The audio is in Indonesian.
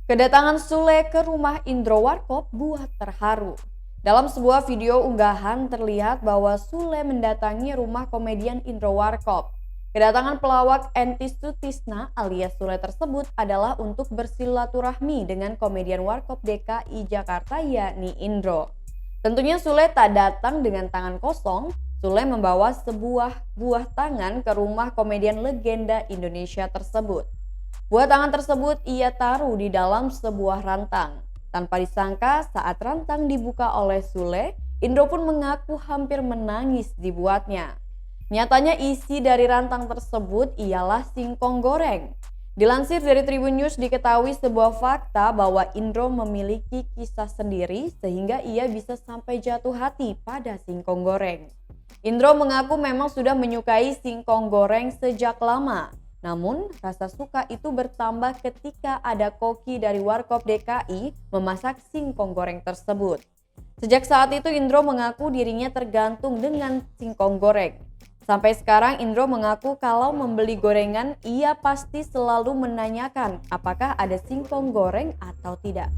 Kedatangan Sule ke rumah Indro Warkop buat terharu. Dalam sebuah video unggahan terlihat bahwa Sule mendatangi rumah komedian Indro Warkop. Kedatangan pelawak Enti Sutisna alias Sule tersebut adalah untuk bersilaturahmi dengan komedian Warkop DKI Jakarta yakni Indro. Tentunya Sule tak datang dengan tangan kosong. Sule membawa sebuah buah tangan ke rumah komedian legenda Indonesia tersebut. Buah tangan tersebut ia taruh di dalam sebuah rantang. Tanpa disangka saat rantang dibuka oleh Sule, Indro pun mengaku hampir menangis dibuatnya. Nyatanya isi dari rantang tersebut ialah singkong goreng. Dilansir dari Tribun News diketahui sebuah fakta bahwa Indro memiliki kisah sendiri sehingga ia bisa sampai jatuh hati pada singkong goreng. Indro mengaku memang sudah menyukai singkong goreng sejak lama. Namun, rasa suka itu bertambah ketika ada koki dari Warkop DKI memasak singkong goreng tersebut. Sejak saat itu Indro mengaku dirinya tergantung dengan singkong goreng. Sampai sekarang Indro mengaku kalau membeli gorengan ia pasti selalu menanyakan apakah ada singkong goreng atau tidak.